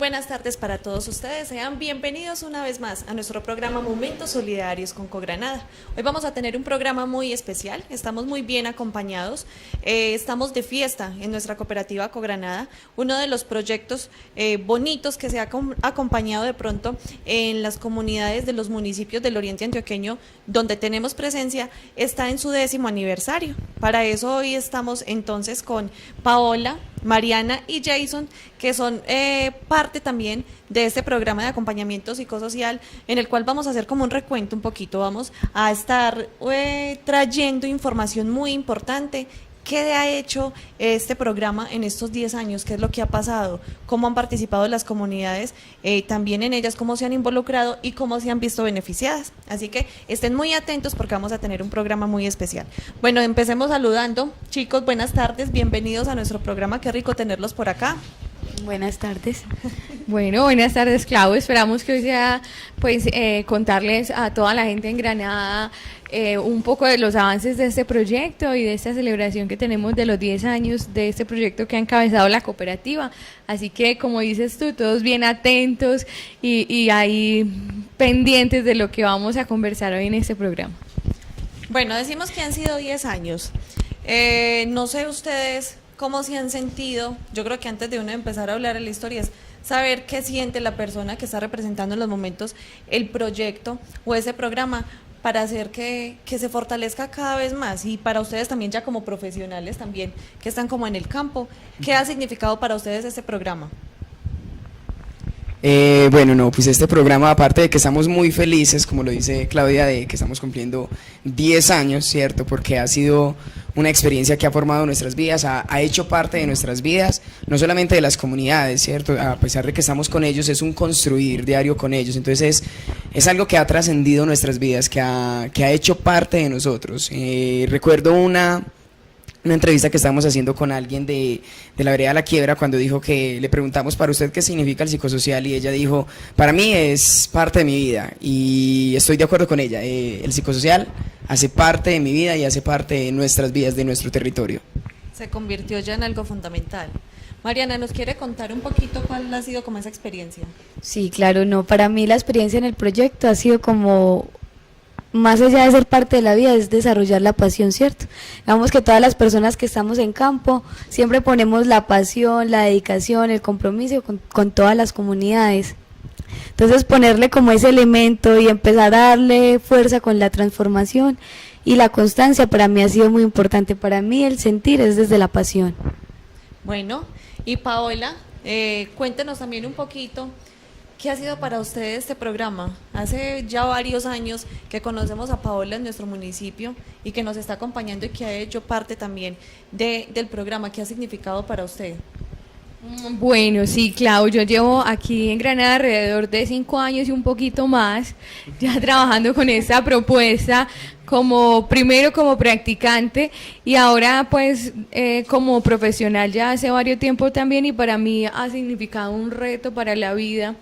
buenas tardes para todos ustedes. Sean bienvenidos una vez más a nuestro programa Momentos Solidarios con Cogranada. Hoy vamos a tener un programa muy especial, estamos muy bien acompañados, estamos de fiesta en nuestra cooperativa Cogranada, uno de los proyectos bonitos que se ha acompañado de pronto en las comunidades de los municipios del Oriente Antioqueño, donde tenemos presencia, está en su 10º aniversario. Para eso hoy estamos entonces con Paola, Mariana y Jason, que son parte también de este programa de acompañamiento psicosocial, en el cual vamos a hacer como un recuento un poquito, vamos a estar trayendo información muy importante. ¿Qué ha hecho este programa en estos 10 años? ¿Qué es lo que ha pasado? ¿Cómo han participado las comunidades también en ellas? ¿Cómo se han involucrado y cómo se han visto beneficiadas? Así que estén muy atentos porque vamos a tener un programa muy especial. Bueno, empecemos saludando. Chicos, buenas tardes, bienvenidos a nuestro programa. Qué rico tenerlos por acá. Buenas tardes. Bueno, buenas tardes, Clau. Esperamos que hoy sea, pues, contarles a toda la gente en Granada un poco de los avances de este proyecto y de esta celebración que tenemos de los 10 años de este proyecto que ha encabezado la cooperativa. Así que, como dices tú, todos bien atentos y ahí pendientes de lo que vamos a conversar hoy en este programa. Bueno, decimos que han sido 10 años. No sé ustedes cómo se han sentido. Yo creo que antes de uno empezar a hablar de la historia es saber qué siente la persona que está representando en los momentos el proyecto o ese programa para hacer que se fortalezca cada vez más, y para ustedes también ya como profesionales también que están como en el campo, ¿qué ha significado para ustedes este programa? Bueno, no, pues este programa, aparte de que estamos muy felices, como lo dice Claudia, de que estamos cumpliendo 10 años, ¿cierto? Porque ha sido una experiencia que ha formado nuestras vidas, ha hecho parte de nuestras vidas, no solamente de las comunidades, ¿cierto? A pesar de que estamos con ellos, es un construir diario con ellos, entonces es algo que ha trascendido nuestras vidas, que ha hecho parte de nosotros. Recuerdo una entrevista que estábamos haciendo con alguien de la vereda La Quiebra, cuando dijo que le preguntamos: para usted qué significa el psicosocial, y ella dijo: para mí es parte de mi vida, y estoy de acuerdo con ella. El psicosocial hace parte de mi vida y hace parte de nuestras vidas, de nuestro territorio. Se convirtió ya en algo fundamental. Mariana, ¿nos quiere contar un poquito cuál ha sido como esa experiencia? Sí, claro, no, para mí la experiencia en el proyecto ha sido como, más allá de ser parte de la vida, es desarrollar la pasión, ¿cierto? Digamos que todas las personas que estamos en campo siempre ponemos la pasión, la dedicación, el compromiso con todas las comunidades. Entonces ponerle como ese elemento y empezar a darle fuerza con la transformación y la constancia para mí ha sido muy importante. Para mí el sentir es desde la pasión. Bueno, y Paola, cuéntenos también un poquito. ¿Qué ha sido para ustedes este programa? Hace ya varios años que conocemos a Paola en nuestro municipio y que nos está acompañando y que ha hecho parte también del programa. ¿Qué ha significado para usted? Bueno, sí, Clau, yo llevo aquí en Granada alrededor de 5 años y un poquito más, ya trabajando con esta propuesta, primero como practicante y ahora pues como profesional ya hace varios tiempo también, y para mí ha significado un reto para la vida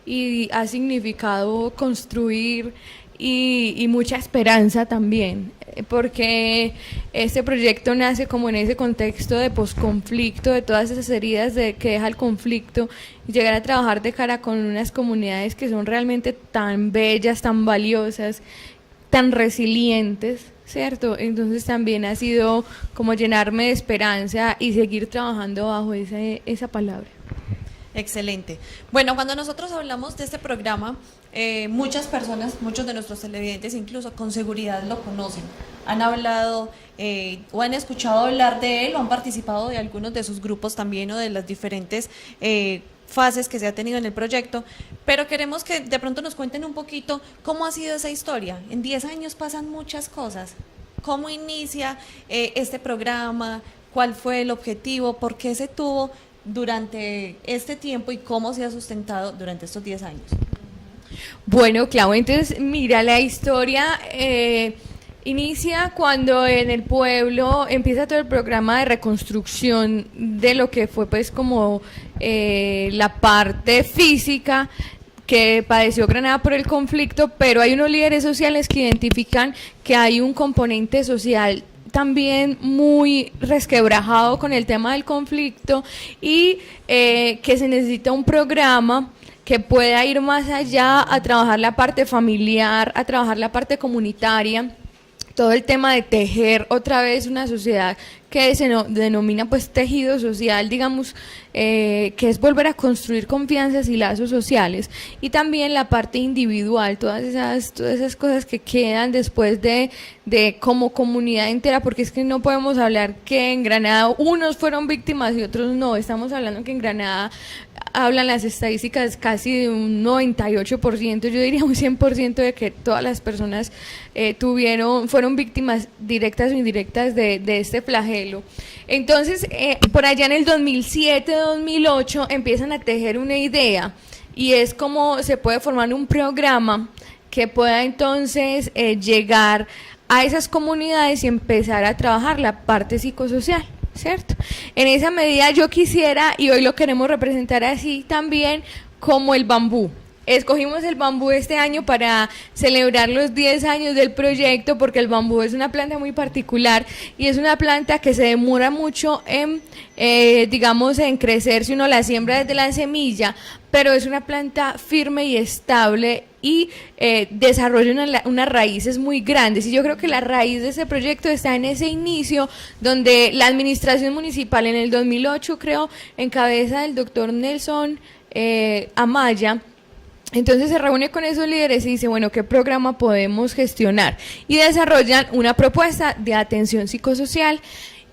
y ha significado construir y mucha esperanza también, porque este proyecto nace como en ese contexto de posconflicto, de todas esas heridas que deja el conflicto, y llegar a trabajar de cara con unas comunidades que son realmente tan bellas, tan valiosas, tan resilientes, ¿cierto? Entonces también ha sido como llenarme de esperanza y seguir trabajando bajo esa palabra. Excelente. Bueno, cuando nosotros hablamos de este programa, muchas personas, muchos de nuestros televidentes incluso con seguridad lo conocen, han hablado o han escuchado hablar de él o han participado de algunos de sus grupos también o de las diferentes fases que se ha tenido en el proyecto, pero queremos que de pronto nos cuenten un poquito cómo ha sido esa historia. En 10 años pasan muchas cosas. ¿Cómo inicia este programa? ¿Cuál fue el objetivo? ¿Por qué se tuvo durante este tiempo y cómo se ha sustentado durante estos 10 años? Bueno, Clau, entonces mira, la historia inicia cuando en el pueblo empieza todo el programa de reconstrucción de lo que fue pues como la parte física que padeció Granada por el conflicto, pero hay unos líderes sociales que identifican que hay un componente social también muy resquebrajado con el tema del conflicto y que se necesita un programa que pueda ir más allá a trabajar la parte familiar, a trabajar la parte comunitaria, todo el tema de tejer otra vez una sociedad que se denomina pues tejido social, digamos, que es volver a construir confianzas y lazos sociales, y también la parte individual, todas esas cosas que quedan después de como comunidad entera, porque es que no podemos hablar que en Granada unos fueron víctimas y otros no, estamos hablando que en Granada hablan las estadísticas casi de un 98%, yo diría un 100% de que todas las personas fueron víctimas directas o indirectas de este flagelo. Entonces, por allá en el 2007-2008 empiezan a tejer una idea, y es como se puede formar un programa que pueda entonces llegar a esas comunidades y empezar a trabajar la parte psicosocial, ¿cierto? En esa medida yo quisiera, y hoy lo queremos representar así también, como el bambú. Escogimos el bambú este año para celebrar los 10 años del proyecto, porque el bambú es una planta muy particular y es una planta que se demora mucho en, digamos, en crecer si uno la siembra desde la semilla, pero es una planta firme y estable y desarrolla unas raíces muy grandes, y yo creo que la raíz de ese proyecto está en ese inicio donde la administración municipal en el 2008, creo, en cabeza del doctor Nelson Amaya, entonces se reúne con esos líderes y dice, bueno, ¿qué programa podemos gestionar? Y desarrollan una propuesta de atención psicosocial.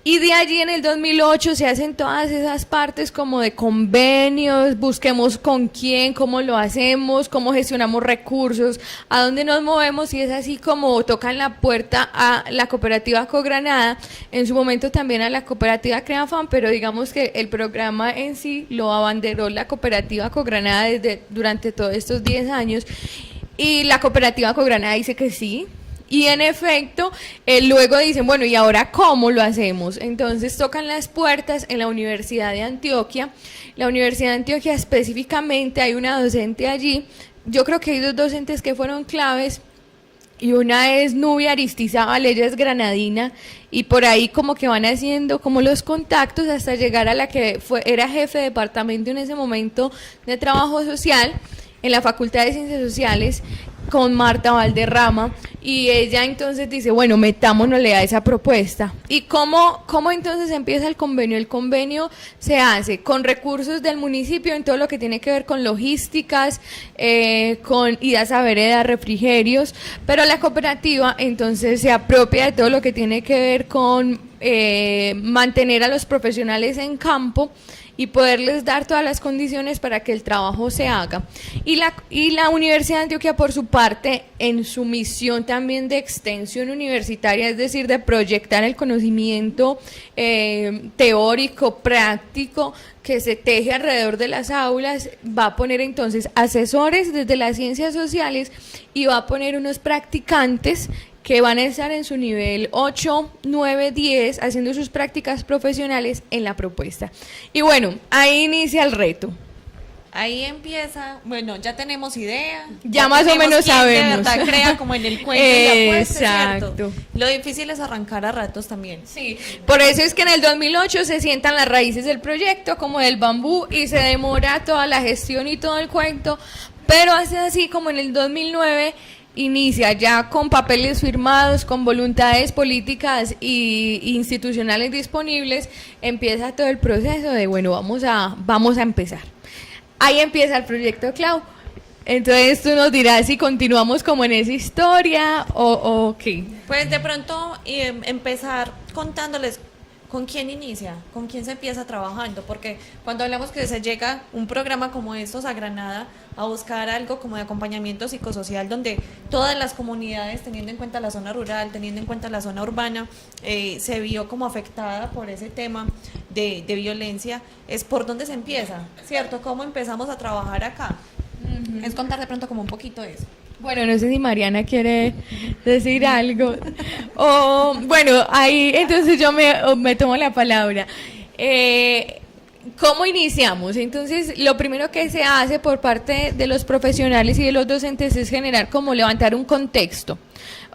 Y de allí en el 2008 se hacen todas esas partes como de convenios, busquemos con quién, cómo lo hacemos, cómo gestionamos recursos, a dónde nos movemos, y es así como tocan la puerta a la cooperativa Cogranada, en su momento también a la cooperativa Creafam, pero digamos que el programa en sí lo abanderó la cooperativa Cogranada durante todos estos 10 años, y la cooperativa Cogranada dice que sí. Y en efecto, luego dicen, bueno, ¿y ahora cómo lo hacemos? Entonces tocan las puertas en la Universidad de Antioquia. La Universidad de Antioquia específicamente, hay una docente allí. Yo creo que hay dos docentes que fueron claves, y una es Nubia Aristizábal, ella es granadina, y por ahí como que van haciendo como los contactos hasta llegar a la que era jefe de departamento en ese momento de trabajo social en la Facultad de Ciencias Sociales, con Marta Valderrama, y ella entonces dice, bueno, metámonosle a esa propuesta. ¿Y cómo entonces empieza el convenio? El convenio se hace con recursos del municipio en todo lo que tiene que ver con logísticas, con idas a vereda, refrigerios, pero la cooperativa entonces se apropia de todo lo que tiene que ver con mantener a los profesionales en campo y poderles dar todas las condiciones para que el trabajo se haga. Y la Universidad de Antioquia, por su parte, en su misión también de extensión universitaria, es decir, de proyectar el conocimiento teórico, práctico, que se teje alrededor de las aulas, va a poner entonces asesores desde las ciencias sociales y va a poner unos practicantes que van a estar en su nivel 8, 9, 10, haciendo sus prácticas profesionales en la propuesta. Y bueno, ahí inicia el reto. Ahí empieza, bueno, ya tenemos idea. Ya más o menos sabemos. De verdad crea como en el cuento y la apuesta, exacto. ¿cierto? Lo difícil es arrancar a ratos también. Sí, por eso es que en el 2008 se sientan las raíces del proyecto, como del bambú, y se demora toda la gestión y todo el cuento, pero hace así como en el 2009... inicia ya con papeles firmados, con voluntades políticas e institucionales disponibles, empieza todo el proceso de, bueno, vamos a empezar. Ahí empieza el proyecto Clau. Entonces tú nos dirás si continuamos como en esa historia o qué. Pues de pronto empezar contándoles con quién inicia, con quién se empieza trabajando, porque cuando hablamos que se llega un programa como estos a Granada a buscar algo como de acompañamiento psicosocial donde todas las comunidades, teniendo en cuenta la zona rural, teniendo en cuenta la zona urbana, se vio como afectada por ese tema de violencia, es por dónde se empieza, ¿cierto? ¿Cómo empezamos a trabajar acá? Es contar de pronto como un poquito de eso. Bueno, no sé si Mariana quiere decir algo. O bueno, ahí entonces yo me tomo la palabra. ¿Cómo iniciamos? Entonces, lo primero que se hace por parte de los profesionales y de los docentes es generar como levantar un contexto.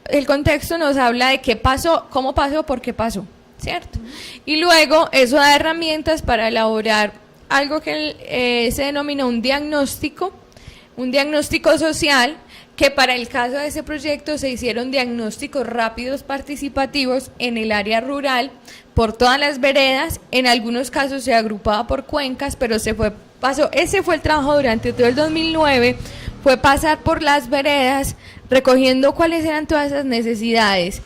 el contexto nos habla de qué pasó, cómo pasó, por qué pasó, ¿cierto? Y luego eso da herramientas para elaborar algo que se denomina un diagnóstico social, que para el caso de ese proyecto se hicieron diagnósticos rápidos participativos en el área rural por todas las veredas. En algunos casos se agrupaba por cuencas, pero ese fue el trabajo durante todo el 2009, fue pasar por las veredas recogiendo cuáles eran todas esas necesidades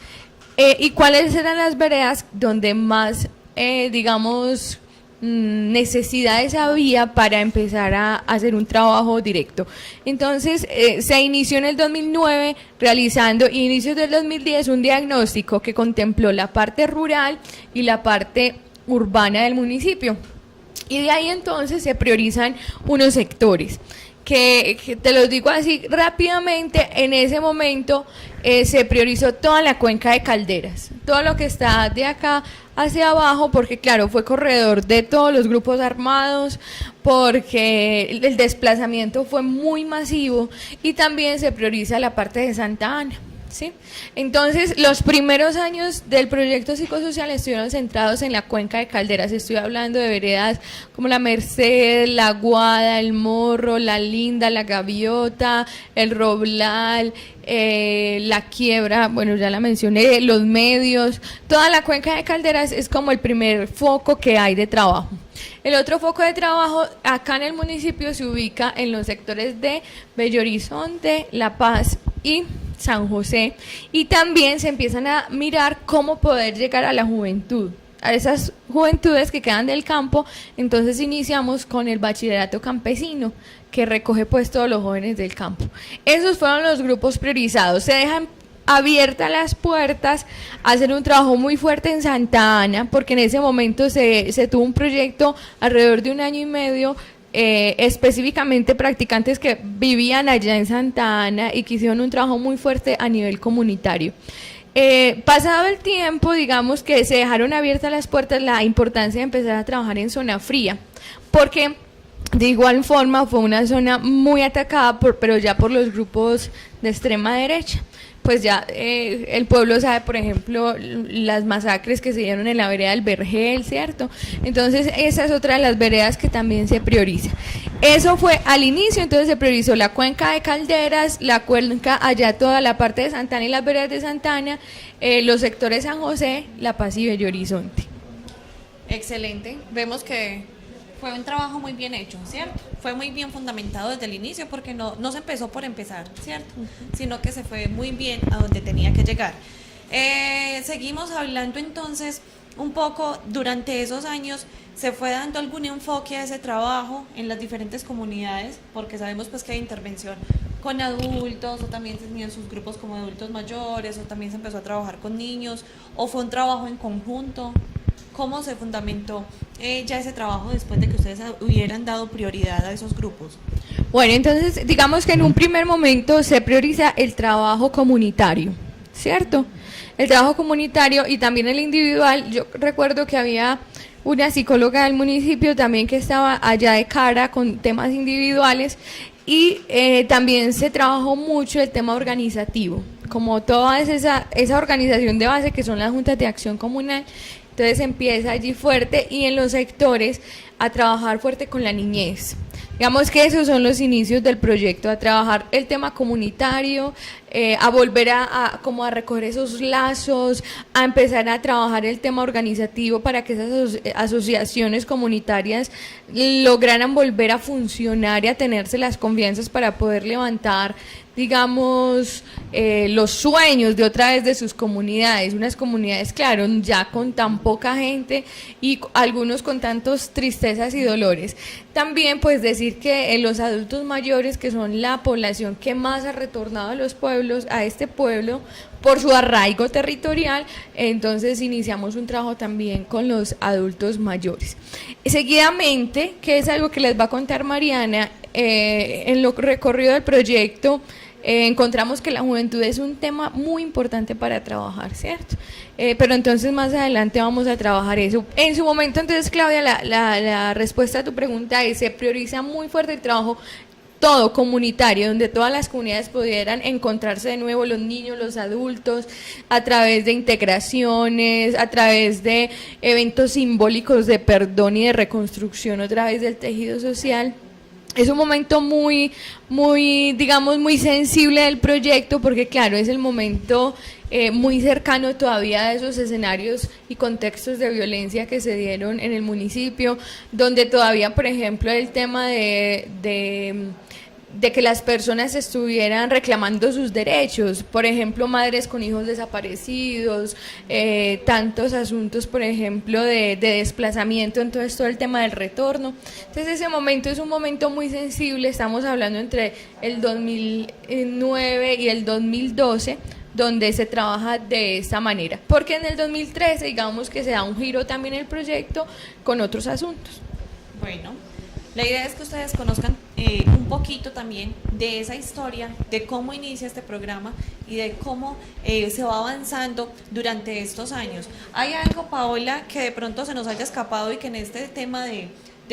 y cuáles eran las veredas donde más, digamos, necesidades había para empezar a hacer un trabajo directo. Entonces se inició en el 2009 realizando inicios del 2010 un diagnóstico que contempló la parte rural y la parte urbana del municipio, y de ahí entonces se priorizan unos sectores que te los digo así rápidamente. En ese momento se priorizó toda la cuenca de Calderas, todo lo que está de acá hacia abajo, porque claro, fue corredor de todos los grupos armados, porque el desplazamiento fue muy masivo, y también se prioriza la parte de Santa Ana, ¿sí? Entonces, los primeros años del proyecto psicosocial estuvieron centrados en la cuenca de Calderas. Estoy hablando de veredas como la Merced, la Guada, el Morro, la Linda, la Gaviota, el Roblal, la Quiebra, bueno, ya la mencioné, los Medios. Toda la cuenca de Calderas es como el primer foco que hay de trabajo. El otro foco de trabajo acá en el municipio se ubica en los sectores de Bello Horizonte, La Paz y San José, y también se empiezan a mirar cómo poder llegar a la juventud, a esas juventudes que quedan del campo. Entonces iniciamos con el bachillerato campesino, que recoge pues todos los jóvenes del campo. Esos fueron los grupos priorizados. Se dejan abiertas las puertas a hacer un trabajo muy fuerte en Santa Ana, porque en ese momento se tuvo un proyecto alrededor de 1 año y medio, específicamente practicantes que vivían allá en Santa Ana y que hicieron un trabajo muy fuerte a nivel comunitario. Pasado el tiempo, digamos que se dejaron abiertas las puertas, la importancia de empezar a trabajar en zona fría, porque de igual forma fue una zona muy atacada pero ya por los grupos de extrema derecha. Pues ya el pueblo sabe, por ejemplo, las masacres que se dieron en la vereda del Vergel, ¿cierto? Entonces esa es otra de las veredas que también se prioriza. Eso fue al inicio. Entonces se priorizó la cuenca de Calderas, la cuenca allá toda la parte de Santa Ana y las veredas de Santa Ana, los sectores San José, La Paz y Bello Horizonte. Excelente, vemos que fue un trabajo muy bien hecho, ¿cierto? Fue muy bien fundamentado desde el inicio, porque no se empezó por empezar, ¿cierto? Sino que se fue muy bien a donde tenía que llegar. Seguimos hablando entonces un poco, durante esos años, ¿se fue dando algún enfoque a ese trabajo en las diferentes comunidades? Porque sabemos pues que hay intervención con adultos, o también tenían sus grupos como adultos mayores, o también se empezó a trabajar con niños, o fue un trabajo en conjunto. ¿Cómo se fundamentó ya ese trabajo después de que ustedes hubieran dado prioridad a esos grupos? Bueno, entonces digamos que en un primer momento se prioriza el trabajo comunitario, ¿cierto? El trabajo comunitario y también el individual. Yo recuerdo que había una psicóloga del municipio también que estaba allá de cara con temas individuales, y también se trabajó mucho el tema organizativo, como toda esa organización de base que son las juntas de acción comunal. Entonces empieza allí fuerte, y en los sectores a trabajar fuerte con la niñez. Digamos que esos son los inicios del proyecto, a trabajar el tema comunitario, a volver como a recoger esos lazos, a empezar a trabajar el tema organizativo para que esas asociaciones comunitarias lograran volver a funcionar y a tenerse las confianzas para poder levantar, digamos, los sueños de otra vez de sus comunidades, unas comunidades, claro, ya con tan poca gente y algunos con tantos tristezas y dolores. También pues decir que los adultos mayores, que son la población que más ha retornado a los pueblos, a este pueblo, por su arraigo territorial, entonces iniciamos un trabajo también con los adultos mayores. Seguidamente, que es algo que les va a contar Mariana, en lo recorrido del proyecto, encontramos que la juventud es un tema muy importante para trabajar, ¿cierto? Pero entonces más adelante vamos a trabajar eso. En su momento, entonces, Claudia, la respuesta a tu pregunta es: se prioriza muy fuerte el trabajo todo comunitario, donde todas las comunidades pudieran encontrarse de nuevo, los niños, los adultos, a través de integraciones, a través de eventos simbólicos de perdón y de reconstrucción, a través del tejido social. Es un momento muy, digamos, muy sensible del proyecto, porque claro, es el momento muy cercano todavía a esos escenarios y contextos de violencia que se dieron en el municipio, donde todavía, por ejemplo, el tema de que las personas estuvieran reclamando sus derechos, por ejemplo, madres con hijos desaparecidos, tantos asuntos, por ejemplo, de desplazamiento, entonces todo el tema del retorno. Entonces ese momento es un momento muy sensible, estamos hablando entre el 2009 y el 2012, donde se trabaja de esta manera, porque en el 2013 digamos que se da un giro también el proyecto con otros asuntos. Bueno, la idea es que ustedes conozcan un poquito también de esa historia, de cómo inicia este programa y de cómo se va avanzando durante estos años. ¿Hay algo, Paola, que de pronto se nos haya escapado y que en este tema de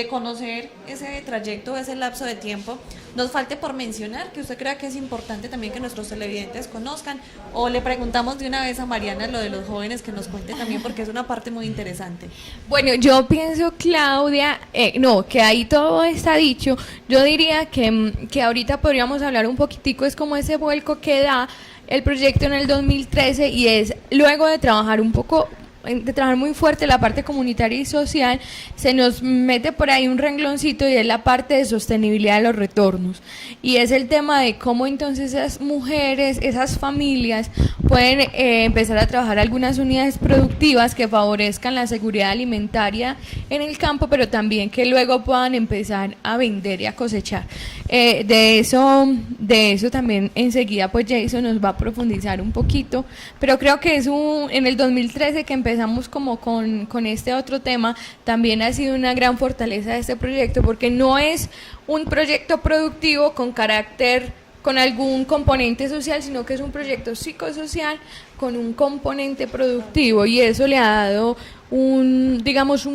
conocer ese trayecto, ese lapso de tiempo, nos falte por mencionar, que usted crea que es importante también que nuestros televidentes conozcan? O le preguntamos de una vez a Mariana lo de los jóvenes, que nos cuente también, porque es una parte muy interesante. Bueno, yo pienso, Claudia, que ahí todo está dicho. Yo diría que ahorita podríamos hablar un poquitico, es como ese vuelco que da el proyecto en el 2013, y es luego de trabajar un poco, de trabajar muy fuerte la parte comunitaria y social, se nos mete por ahí un rengloncito y es la parte de sostenibilidad de los retornos, y es el tema de cómo entonces esas mujeres, esas familias pueden empezar a trabajar algunas unidades productivas que favorezcan la seguridad alimentaria en el campo, pero también que luego puedan empezar a vender y a cosechar. De eso también enseguida pues Jason nos va a profundizar un poquito, pero creo que es en el 2013 que empezamos como con este otro tema, también ha sido una gran fortaleza de este proyecto, porque no es un proyecto productivo con carácter, con algún componente social, sino que es un proyecto psicosocial con un componente productivo, y eso le ha dado un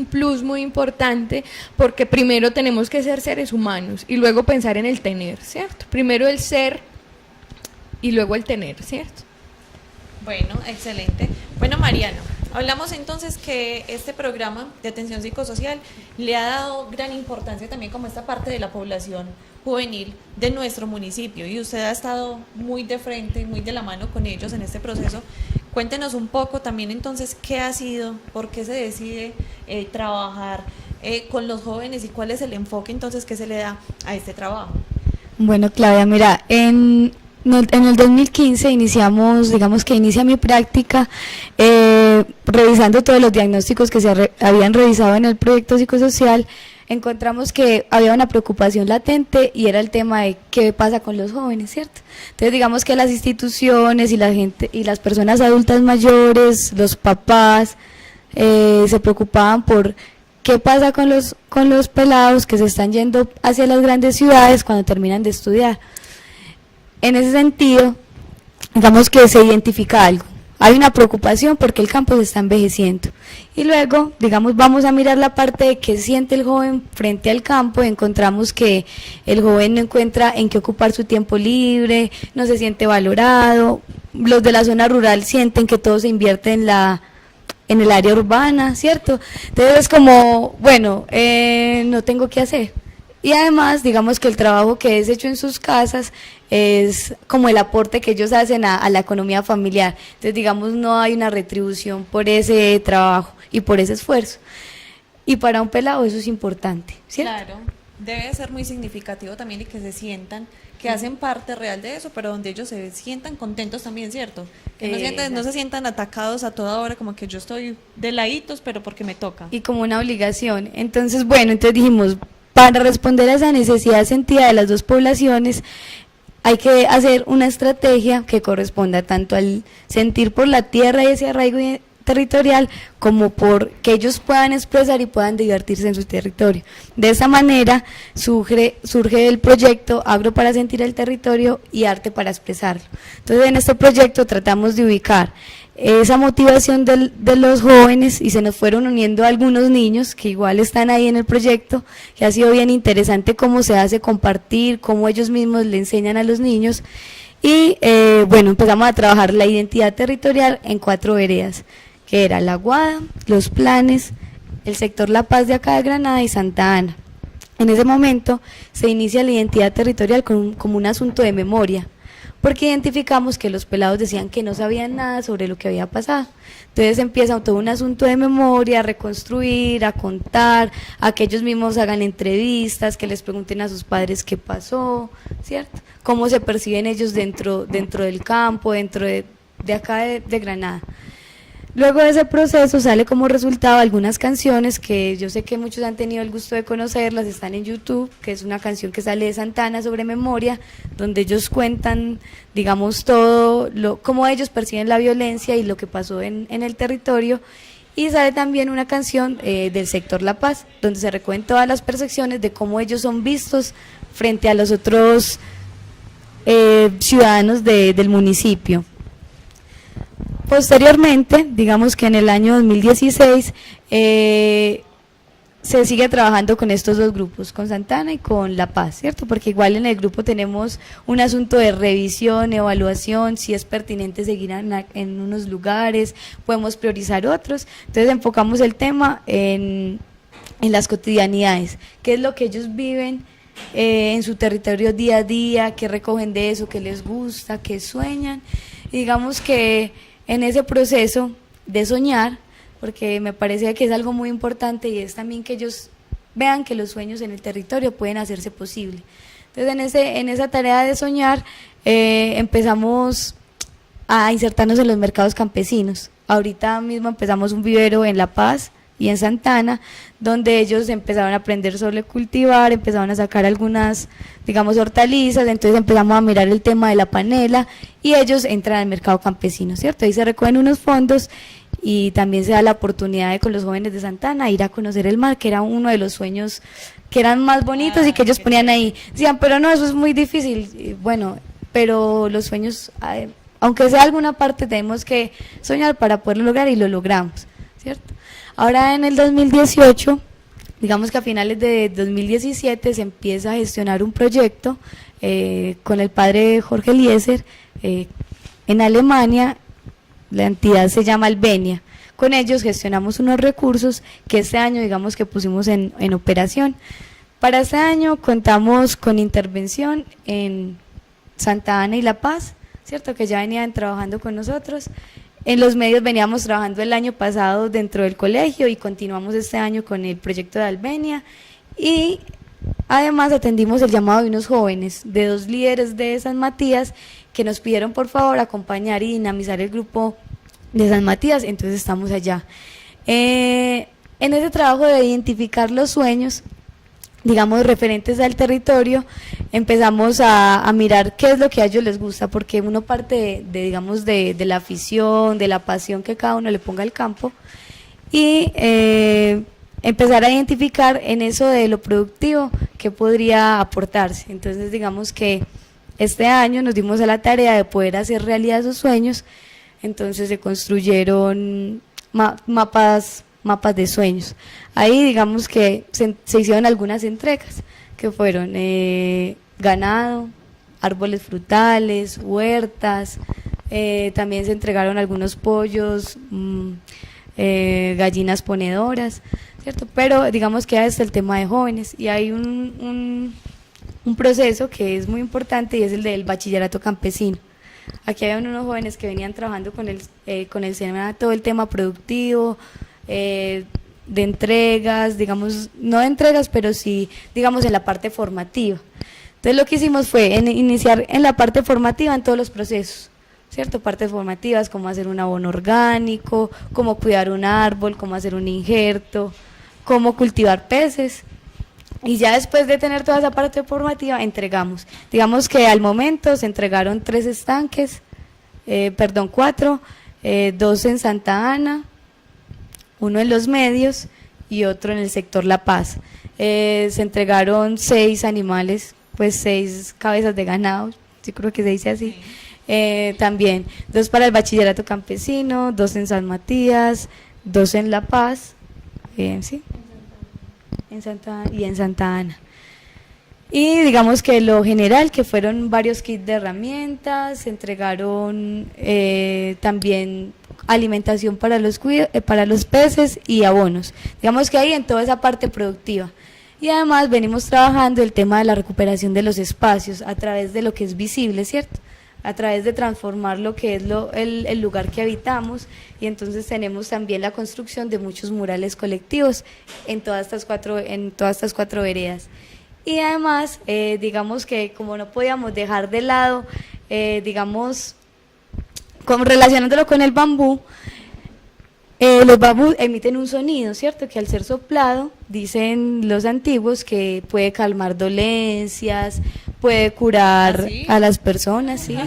plus muy importante, porque primero tenemos que ser seres humanos y luego pensar en el tener, ¿cierto? Primero el ser y luego el tener, ¿cierto? Bueno, excelente. Bueno, Mariana, hablamos entonces que este programa de atención psicosocial le ha dado gran importancia también como esta parte de la población juvenil de nuestro municipio, y usted ha estado muy de frente, muy de la mano con ellos en este proceso. Cuéntenos un poco también entonces qué ha sido, por qué se decide trabajar con los jóvenes y cuál es el enfoque entonces que se le da a este trabajo. Bueno, Claudia, mira, en el 2015 inicia mi práctica revisando todos los diagnósticos que se habían revisado en el proyecto psicosocial. Encontramos que había una preocupación latente y era el tema de qué pasa con los jóvenes, ¿cierto? Entonces digamos que las instituciones y la gente y las personas adultas mayores, los papás, se preocupaban por qué pasa con los pelados que se están yendo hacia las grandes ciudades cuando terminan de estudiar. En ese sentido, digamos que se identifica algo. Hay una preocupación porque el campo se está envejeciendo. Y luego, vamos a mirar la parte de qué siente el joven frente al campo. Encontramos que el joven no encuentra en qué ocupar su tiempo libre, no se siente valorado. Los de la zona rural sienten que todo se invierte en el área urbana, ¿cierto? Entonces es como, no tengo qué hacer. Y además, digamos que el trabajo que es hecho en sus casas es como el aporte que ellos hacen a la economía familiar. Entonces, no hay una retribución por ese trabajo y por ese esfuerzo. Y para un pelado eso es importante, ¿cierto? Claro, debe ser muy significativo también, y que se sientan que hacen parte real de eso, pero donde ellos se sientan contentos también, ¿cierto? Que no se sientan atacados a toda hora, como que yo estoy de laditos, pero porque me toca. Y como una obligación. Entonces, dijimos, para responder a esa necesidad sentida de las dos poblaciones, hay que hacer una estrategia que corresponda tanto al sentir por la tierra y ese arraigo territorial como por que ellos puedan expresar y puedan divertirse en su territorio. De esa manera surge el proyecto Agro para sentir el territorio y Arte para expresarlo. Entonces en este proyecto tratamos de ubicar esa motivación de los jóvenes y se nos fueron uniendo algunos niños que igual están ahí en el proyecto, que ha sido bien interesante cómo se hace compartir, cómo ellos mismos le enseñan a los niños. Y bueno, empezamos a trabajar la identidad territorial en 4 veredas, que era La Guada, Los Planes, el sector La Paz de acá de Granada y Santa Ana. En ese momento se inicia la identidad territorial como un asunto de memoria, porque identificamos que los pelados decían que no sabían nada sobre lo que había pasado. Entonces empieza todo un asunto de memoria, a reconstruir, a contar, a que ellos mismos hagan entrevistas, que les pregunten a sus padres qué pasó, ¿cierto? Cómo se perciben ellos dentro del campo, dentro de acá de Granada. Luego de ese proceso sale como resultado algunas canciones que yo sé que muchos han tenido el gusto de conocerlas, están en YouTube, que es una canción que sale de Santa Ana sobre memoria, donde ellos cuentan, digamos, todo, cómo ellos perciben la violencia y lo que pasó en el territorio, y sale también una canción del sector La Paz, donde se recogen todas las percepciones de cómo ellos son vistos frente a los otros ciudadanos del municipio. Posteriormente, digamos que en el año 2016, se sigue trabajando con estos 2 grupos, con Santa Ana y con La Paz, ¿cierto? Porque igual en el grupo tenemos un asunto de revisión, evaluación, si es pertinente seguir en unos lugares, podemos priorizar otros. Entonces enfocamos el tema en las cotidianidades, qué es lo que ellos viven en su territorio día a día, qué recogen de eso, qué les gusta, qué sueñan. Y digamos que en ese proceso de soñar, porque me parece que es algo muy importante y es también que ellos vean que los sueños en el territorio pueden hacerse posible. Entonces en esa tarea de soñar empezamos a insertarnos en los mercados campesinos. Ahorita mismo empezamos un vivero en La Paz y en Santa Ana, donde ellos empezaron a aprender sobre cultivar, empezaron a sacar algunas, digamos, hortalizas, entonces empezamos a mirar el tema de la panela y ellos entran al mercado campesino, ¿cierto? Ahí se recogen unos fondos y también se da la oportunidad de con los jóvenes de Santa Ana ir a conocer el mar, que era uno de los sueños que eran más bonitos y que ellos ponían ahí. Decían, pero no, eso es muy difícil. Y bueno, pero los sueños, aunque sea alguna parte, tenemos que soñar para poderlo lograr y lo logramos, ¿cierto? Ahora en el 2018, digamos que a finales de 2017 se empieza a gestionar un proyecto con el padre Jorge Eliezer en Alemania. La entidad se llama Albenia. Con ellos gestionamos unos recursos que este año digamos que pusimos en operación. Para este año contamos con intervención en Santa Ana y La Paz, ¿cierto? Que ya venían trabajando con nosotros. En los medios veníamos trabajando el año pasado dentro del colegio y continuamos este año con el proyecto de Albenia. Y además atendimos el llamado de unos jóvenes, de 2 líderes de San Matías, que nos pidieron por favor acompañar y dinamizar el grupo de San Matías, entonces estamos allá. En ese trabajo de identificar los sueños, digamos, referentes al territorio, empezamos a mirar qué es lo que a ellos les gusta, porque uno parte digamos, de la afición, de la pasión que cada uno le ponga al campo, y empezar a identificar en eso de lo productivo qué podría aportarse. Entonces, digamos que este año nos dimos a la tarea de poder hacer realidad esos sueños, entonces se construyeron mapas de sueños. Ahí digamos que se hicieron algunas entregas, que fueron ganado, árboles frutales, huertas, también se entregaron algunos pollos, gallinas ponedoras, ¿cierto? Pero digamos que es el tema de jóvenes y hay un proceso que es muy importante y es el del bachillerato campesino. Aquí había unos jóvenes que venían trabajando con el SENA todo el tema productivo, de entregas, digamos, no de entregas, pero sí, digamos, en la parte formativa. Entonces lo que hicimos fue iniciar en la parte formativa en todos los procesos, ¿cierto? Partes formativas, como hacer un abono orgánico, cómo cuidar un árbol, cómo hacer un injerto, cómo cultivar peces. Y ya después de tener toda esa parte formativa, entregamos. Digamos que al momento se entregaron 3 estanques, 4, 2 en Santa Ana, uno en los medios y otro en el sector La Paz. Se entregaron 6 animales, pues 6 cabezas de ganado, yo creo que se dice así. También 2 para el bachillerato campesino, 2 en San Matías, 2 en La Paz, sí, en Santa Ana. Y digamos que lo general, que fueron varios kits de herramientas, se entregaron también alimentación para los peces y abonos. Digamos que ahí en toda esa parte productiva. Y además venimos trabajando el tema de la recuperación de los espacios a través de lo que es visible, ¿cierto? A través de transformar lo que es el lugar que habitamos, y entonces tenemos también la construcción de muchos murales colectivos en todas estas 4 veredas. Y además, digamos que como no podíamos dejar de lado, digamos, como relacionándolo con el bambú, los bambús emiten un sonido, ¿cierto? Que al ser soplado, dicen los antiguos, que puede calmar dolencias, puede curar a las personas, ¿sí?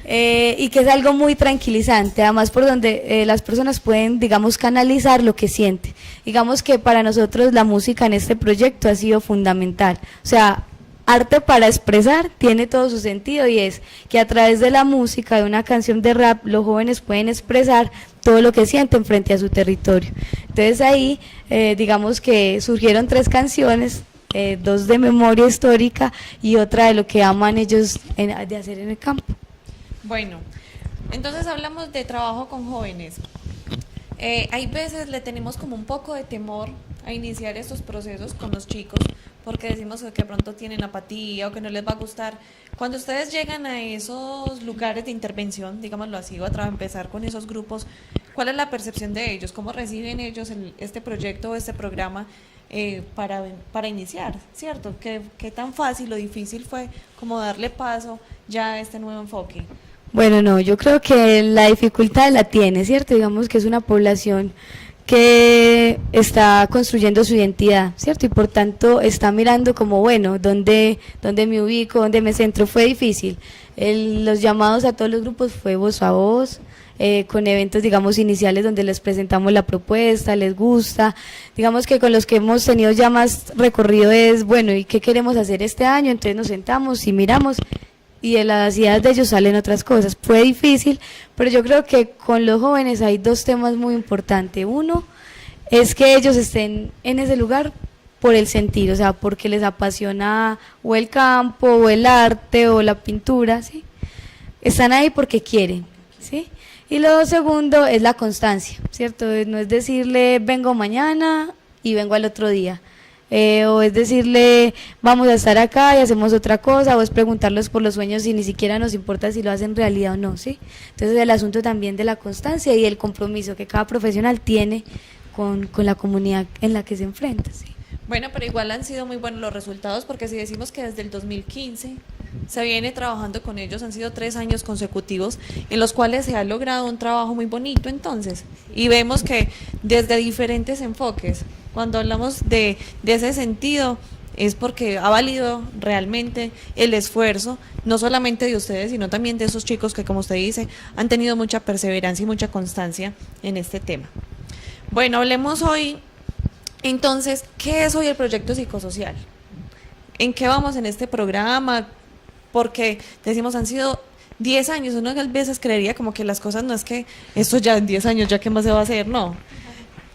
Y que es algo muy tranquilizante, además por donde las personas pueden, digamos, canalizar lo que sienten. Digamos que para nosotros la música en este proyecto ha sido fundamental, o sea, arte para expresar tiene todo su sentido, y es que a través de la música, de una canción de rap, los jóvenes pueden expresar todo lo que sienten frente a su territorio. Entonces ahí, digamos que surgieron 3 canciones, 2 de memoria histórica y otra de lo que aman ellos de hacer en el campo. Bueno, entonces hablamos de trabajo con jóvenes. Hay veces le tenemos como un poco de temor a iniciar estos procesos con los chicos, porque decimos que de pronto tienen apatía o que no les va a gustar. Cuando ustedes llegan a esos lugares de intervención, digámoslo así, o a empezar con esos grupos, ¿cuál es la percepción de ellos? ¿Cómo reciben ellos este proyecto o este programa para iniciar, ¿cierto? ¿Qué tan fácil o difícil fue como darle paso ya a este nuevo enfoque? Bueno, no, yo creo que la dificultad la tiene, ¿cierto? Digamos que es una población que está construyendo su identidad, ¿cierto? Y por tanto está mirando como, bueno, ¿dónde me ubico, dónde me centro? Fue difícil. Los llamados a todos los grupos fue voz a voz, con eventos, digamos, iniciales donde les presentamos la propuesta, les gusta. Digamos que con los que hemos tenido ya más recorrido es, bueno, ¿y qué queremos hacer este año? Entonces nos sentamos y miramos, y de las ideas de ellos salen otras cosas. Fue difícil, pero yo creo que con los jóvenes hay 2 temas muy importantes. Uno es que ellos estén en ese lugar por el sentir, o sea, porque les apasiona o el campo, o el arte, o la pintura, ¿sí? Están ahí porque quieren, ¿sí? Y lo segundo es la constancia, ¿cierto? No es decirle vengo mañana y vengo al otro día. O es decirle vamos a estar acá y hacemos otra cosa, o es preguntarles por los sueños y ni siquiera nos importa si lo hacen realidad o no, ¿sí? Entonces el asunto también de la constancia y el compromiso que cada profesional tiene con la comunidad en la que se enfrenta, ¿sí? Bueno, pero igual han sido muy buenos los resultados, porque si decimos que desde el 2015 se viene trabajando con ellos, han sido 3 años consecutivos en los cuales se ha logrado un trabajo muy bonito, entonces, y vemos que desde diferentes enfoques, cuando hablamos de ese sentido, es porque ha valido realmente el esfuerzo, no solamente de ustedes, sino también de esos chicos que, como usted dice, han tenido mucha perseverancia y mucha constancia en este tema. Bueno, hablemos hoy, entonces, ¿qué es hoy el proyecto psicosocial? ¿En qué vamos en este programa? Porque decimos, han sido 10 años, uno a veces creería como que las cosas no es que esto ya en 10 años, ya qué más se va a hacer, no.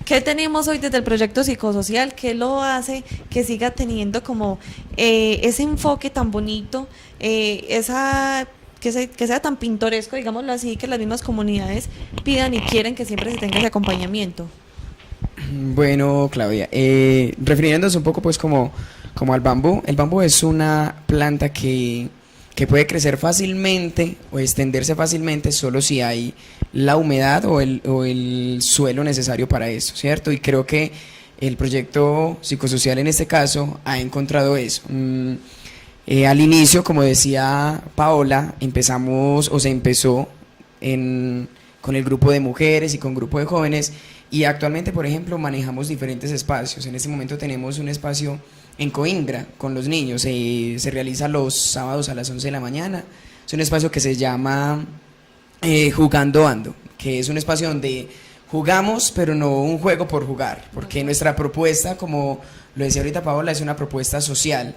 ¿Qué tenemos hoy desde el proyecto psicosocial? ¿Qué lo hace que siga teniendo como ese enfoque tan bonito, que sea tan pintoresco, digámoslo así, que las mismas comunidades pidan y quieren que siempre se tenga ese acompañamiento? Bueno, Claudia, refiriéndonos un poco pues como al bambú, el bambú es una planta que puede crecer fácilmente o extenderse fácilmente solo si hay la humedad o el suelo necesario para eso, ¿cierto? Y creo que el proyecto psicosocial en este caso ha encontrado eso. Al inicio, como decía Paola, se empezó con el grupo de mujeres y con grupo de jóvenes, y actualmente, por ejemplo, manejamos diferentes espacios. En este momento tenemos un espacio en Coimbra con los niños, se realiza los sábados a las 11 de la mañana. Es un espacio que se llama Jugando Ando, que es un espacio donde jugamos, pero no un juego por jugar, porque nuestra propuesta, como lo decía ahorita Paola, es una propuesta social,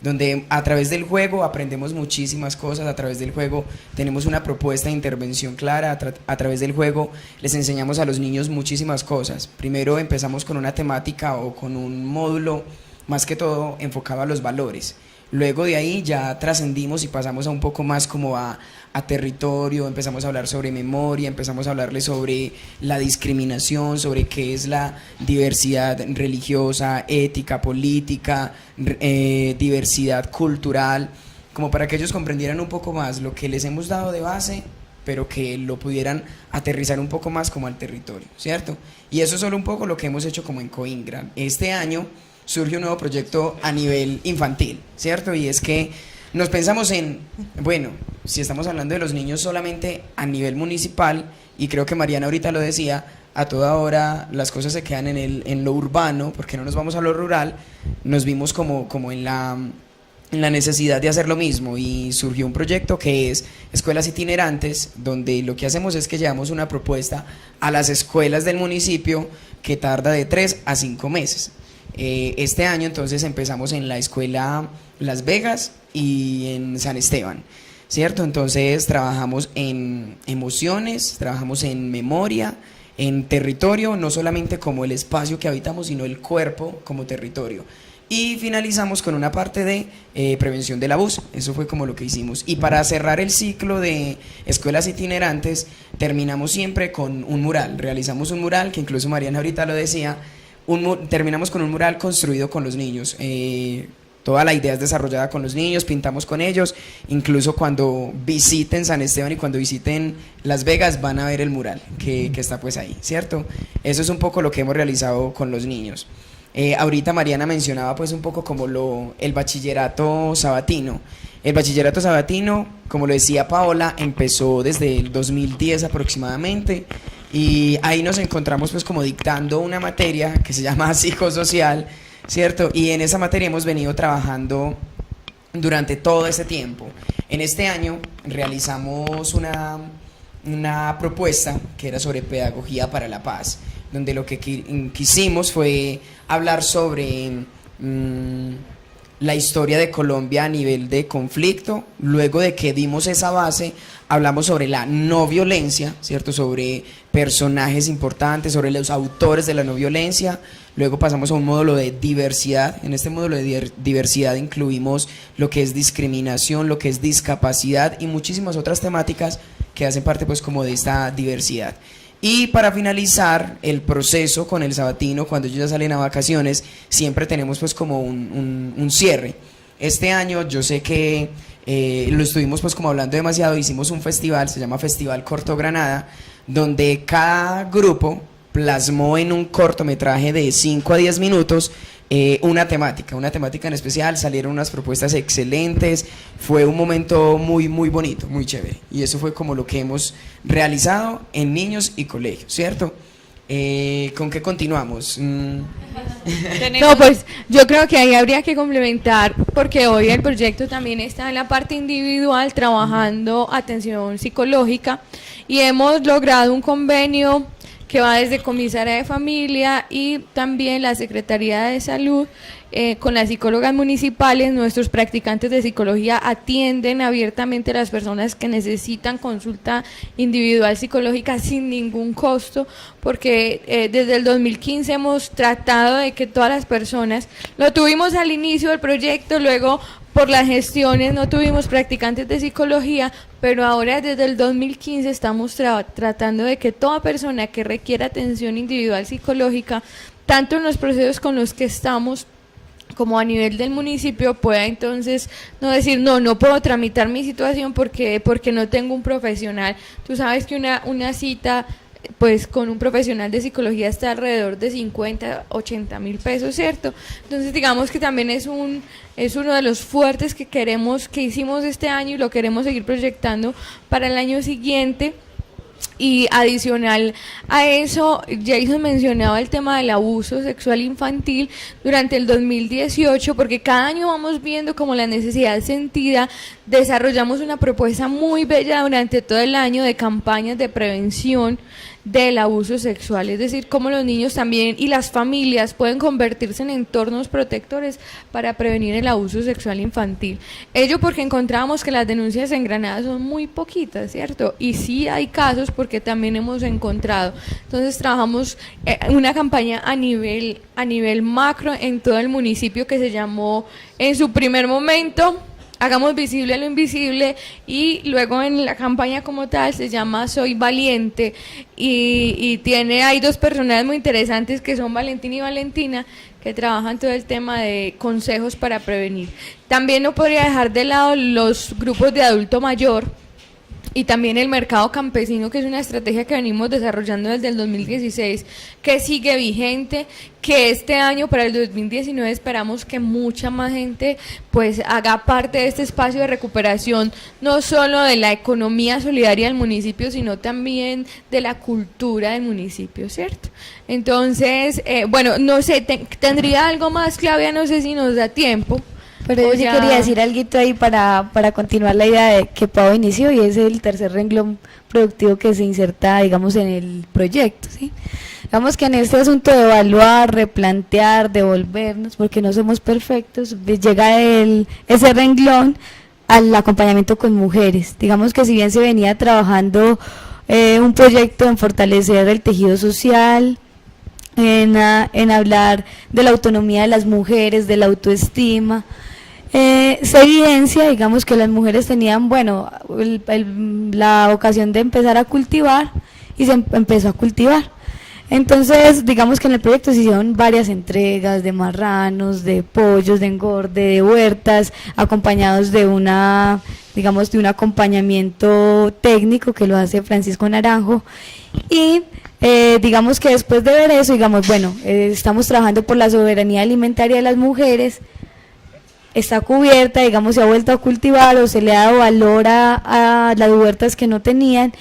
donde a través del juego aprendemos muchísimas cosas, a través del juego tenemos una propuesta de intervención clara, a través del juego les enseñamos a los niños muchísimas cosas. Primero empezamos con una temática o con un módulo más que todo enfocado a los valores. Luego de ahí ya trascendimos y pasamos a un poco más como a territorio, empezamos a hablar sobre memoria, empezamos a hablarle sobre la discriminación, sobre qué es la diversidad religiosa, ética, política, diversidad cultural, como para que ellos comprendieran un poco más lo que les hemos dado de base, pero que lo pudieran aterrizar un poco más como al territorio, ¿cierto? Y eso es solo un poco lo que hemos hecho como en Coingram. Este año surge un nuevo proyecto a nivel infantil, ¿cierto? Y es que nos pensamos en, bueno, si estamos hablando de los niños solamente a nivel municipal, y creo que Mariana ahorita lo decía, a toda hora las cosas se quedan en lo urbano, porque no nos vamos a lo rural, nos vimos como en la necesidad de hacer lo mismo, y surgió un proyecto que es Escuelas Itinerantes, donde lo que hacemos es que llevamos una propuesta a las escuelas del municipio que tarda de 3 a 5 meses. Este año entonces empezamos en la escuela Las Vegas y en San Esteban, ¿cierto? Entonces trabajamos en emociones, trabajamos en memoria, en territorio, no solamente como el espacio que habitamos, sino el cuerpo como territorio. Y finalizamos con una parte de prevención del abuso. Eso fue como lo que hicimos. Y para cerrar el ciclo de escuelas itinerantes, terminamos siempre con un mural. Realizamos un mural, que incluso Mariana ahorita lo decía, terminamos con un mural construido con los niños. Toda la idea es desarrollada con los niños, pintamos con ellos, incluso cuando visiten San Esteban y cuando visiten Las Vegas van a ver el mural que está pues ahí, ¿cierto? Eso es un poco lo que hemos realizado con los niños. Ahorita Mariana mencionaba pues un poco como el bachillerato sabatino. El bachillerato sabatino, como lo decía Paola, empezó desde el 2010 aproximadamente, y ahí nos encontramos pues como dictando una materia que se llama psicosocial, ¿cierto? Y en esa materia hemos venido trabajando durante todo este tiempo. En este año realizamos una propuesta que era sobre pedagogía para la paz, donde lo que quisimos fue hablar sobre la historia de Colombia a nivel de conflicto. Luego de que dimos esa base, hablamos sobre la no violencia, ¿cierto? Sobre personajes importantes, sobre los autores de la no violencia. Luego pasamos a un módulo de diversidad. En este módulo de diversidad incluimos lo que es discriminación, lo que es discapacidad y muchísimas otras temáticas que hacen parte pues como de esta diversidad. Y para finalizar el proceso con el sabatino, cuando ellos ya salen a vacaciones, siempre tenemos pues como un cierre. Este año yo sé que lo estuvimos pues como hablando demasiado, hicimos un festival, se llama Festival Corto Granada, donde cada grupo plasmó en un cortometraje de 5 a 10 minutos una temática en especial. Salieron unas propuestas excelentes, fue un momento muy muy bonito, muy chévere, y eso fue como lo que hemos realizado en niños y colegios, ¿cierto? ¿Con qué continuamos? No, pues yo creo que ahí habría que complementar, porque hoy el proyecto también está en la parte individual, trabajando atención psicológica, y hemos logrado un convenio que va desde Comisaría de Familia y también la Secretaría de Salud, con las psicólogas municipales. Nuestros practicantes de psicología atienden abiertamente a las personas que necesitan consulta individual psicológica sin ningún costo, porque desde el 2015 hemos tratado de que todas las personas, lo tuvimos al inicio del proyecto, luego por las gestiones no tuvimos practicantes de psicología, pero ahora desde el 2015 estamos tratando de que toda persona que requiera atención individual psicológica, tanto en los procesos con los que estamos como a nivel del municipio, pueda entonces no decir no puedo tramitar mi situación porque no tengo un profesional. Tú sabes que una cita pues con un profesional de psicología está alrededor de 50, 80 mil pesos, ¿cierto? Entonces digamos que también es uno de los fuertes que hicimos este año, y lo queremos seguir proyectando para el año siguiente. Y adicional a eso, Jason mencionaba el tema del abuso sexual infantil durante el 2018, porque cada año vamos viendo como la necesidad sentida, desarrollamos una propuesta muy bella durante todo el año de campañas de prevención del abuso sexual, es decir, cómo los niños también y las familias pueden convertirse en entornos protectores para prevenir el abuso sexual infantil. Ello porque encontramos que las denuncias en Granada son muy poquitas, ¿cierto? Y sí hay casos porque también hemos encontrado. Entonces trabajamos una campaña a nivel macro en todo el municipio que se llamó en su primer momento Hagamos visible lo invisible, y luego en la campaña como tal se llama Soy Valiente, y hay dos personajes muy interesantes que son Valentín y Valentina, que trabajan todo el tema de consejos para prevenir. También no podría dejar de lado los grupos de adulto mayor y también el mercado campesino, que es una estrategia que venimos desarrollando desde el 2016, que sigue vigente, que este año para el 2019 esperamos que mucha más gente pues haga parte de este espacio de recuperación, no solo de la economía solidaria del municipio, sino también de la cultura del municipio, ¿cierto? Entonces, bueno, no sé, ¿tendría algo más, Claudia? No sé si nos da tiempo. Pero yo sí quería decir algo ahí para continuar la idea de que Pau inició, y es el tercer renglón productivo que se inserta, digamos, en el proyecto, ¿sí? Digamos que en este asunto de evaluar, replantear, devolvernos, porque no somos perfectos, llega ese renglón al acompañamiento con mujeres. Digamos que si bien se venía trabajando un proyecto en fortalecer el tejido social, en hablar de la autonomía de las mujeres, de la autoestima, se evidencia, digamos, que las mujeres tenían, bueno, la ocasión de empezar a cultivar, y se empezó a cultivar. Entonces, digamos que en el proyecto se hicieron varias entregas de marranos, de pollos, de engorde, de huertas, acompañados de un acompañamiento técnico que lo hace Francisco Naranjo. Y digamos que después de ver eso, digamos, bueno, estamos trabajando por la soberanía alimentaria de las mujeres, está cubierta, digamos, se ha vuelto a cultivar o se le ha dado valor a las huertas que no tenían,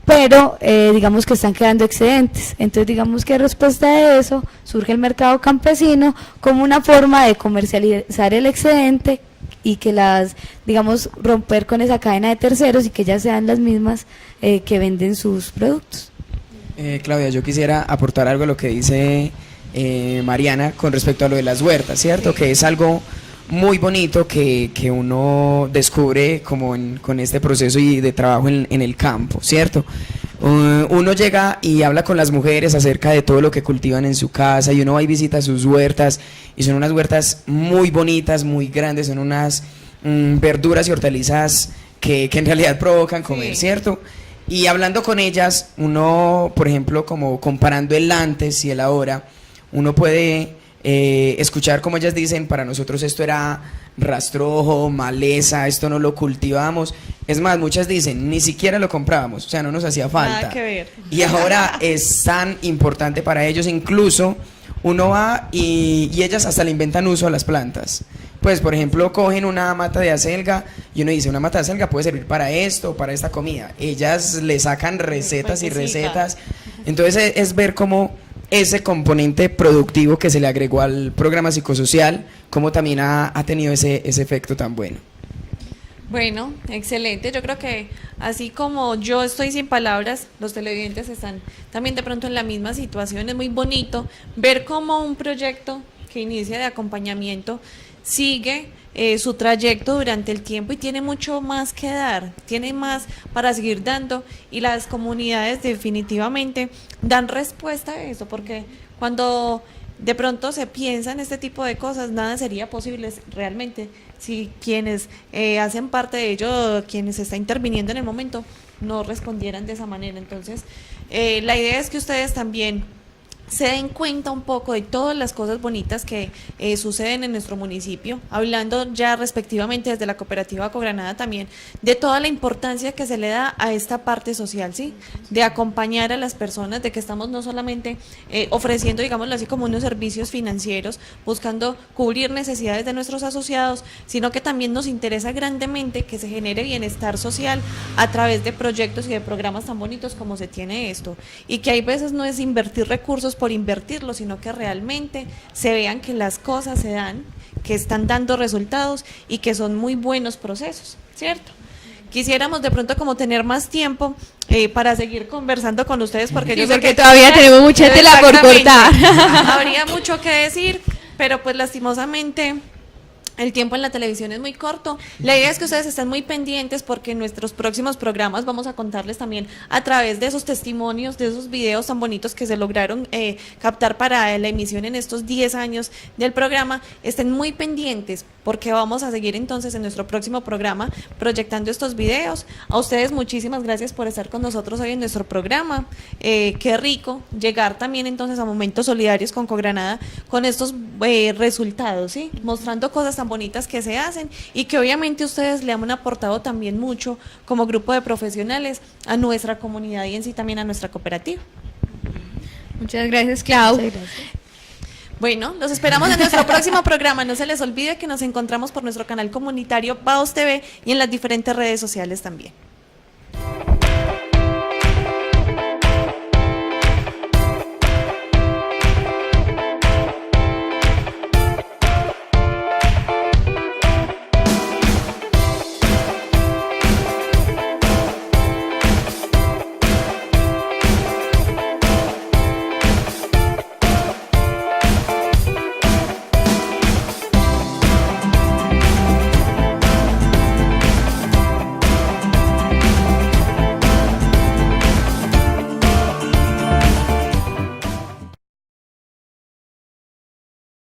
pero digamos que están quedando excedentes. Entonces, digamos que a respuesta de eso surge el mercado campesino como una forma de comercializar el excedente, y que digamos, romper con esa cadena de terceros y que ellas sean las mismas que venden sus productos. Claudia, yo quisiera aportar algo a lo que dice Mariana con respecto a lo de las huertas, ¿cierto? Que es algo muy bonito que uno descubre como con este proceso y de trabajo en el campo, ¿cierto? Uno llega y habla con las mujeres acerca de todo lo que cultivan en su casa, y uno va y visita sus huertas, y son unas huertas muy bonitas, muy grandes, son unas verduras y hortalizas que en realidad provocan comer, sí, ¿cierto? Y hablando con ellas, uno, por ejemplo, como comparando el antes y el ahora, uno puede escuchar como ellas dicen: para nosotros esto era rastrojo, maleza, esto no lo cultivábamos. Es más, muchas dicen, ni siquiera lo comprábamos, o sea, no nos hacía falta. Nada que ver. Y ahora es tan importante para ellos, incluso uno va y ellas hasta le inventan uso a las plantas. Pues, por ejemplo, cogen una mata de acelga y uno dice: una mata de acelga puede servir para esto, para esta comida. Ellas le sacan recetas y recetas. Entonces es ver cómo ese componente productivo que se le agregó al programa psicosocial, cómo también ha tenido ese efecto tan bueno. Bueno, excelente. Yo creo que así como yo estoy sin palabras, los televidentes están también de pronto en la misma situación. Es muy bonito ver cómo un proyecto que inicia de acompañamiento sigue su trayecto durante el tiempo y tiene mucho más que dar, tiene más para seguir dando, y las comunidades definitivamente dan respuesta a eso, porque cuando de pronto se piensa en este tipo de cosas, nada sería posible realmente si quienes hacen parte de ello, quienes está interviniendo en el momento, no respondieran de esa manera. Entonces, la idea es que ustedes también se den cuenta un poco de todas las cosas bonitas que suceden en nuestro municipio, hablando ya respectivamente desde la cooperativa Cogranada también, de toda la importancia que se le da a esta parte social, ¿sí? De acompañar a las personas, de que estamos no solamente ofreciendo, digámoslo así, como unos servicios financieros, buscando cubrir necesidades de nuestros asociados, sino que también nos interesa grandemente que se genere bienestar social a través de proyectos y de programas tan bonitos como se tiene esto, y que hay veces no es invertir recursos por invertirlos, sino que realmente se vean que las cosas se dan, que están dando resultados y que son muy buenos procesos, ¿cierto? Quisiéramos de pronto como tener más tiempo para seguir conversando con ustedes, porque yo sé porque que todavía tenemos mucha tela por cortar. Habría mucho que decir, pero pues lastimosamente el tiempo en la televisión es muy corto. La idea es que ustedes estén muy pendientes, porque en nuestros próximos programas vamos a contarles también a través de esos testimonios, de esos videos tan bonitos que se lograron captar para la emisión en estos 10 años del programa. Estén muy pendientes, porque vamos a seguir entonces en nuestro próximo programa proyectando estos videos. A ustedes muchísimas gracias por estar con nosotros hoy en nuestro programa. Qué rico llegar también entonces a Momentos Solidarios con Cogranada con estos resultados, ¿sí? Mostrando cosas tan bonitas que se hacen, y que obviamente ustedes le han aportado también mucho como grupo de profesionales a nuestra comunidad y en sí también a nuestra cooperativa. Muchas gracias, Clau. Muchas gracias. Bueno, los esperamos en nuestro próximo programa. No se les olvide que nos encontramos por nuestro canal comunitario Baos TV y en las diferentes redes sociales también.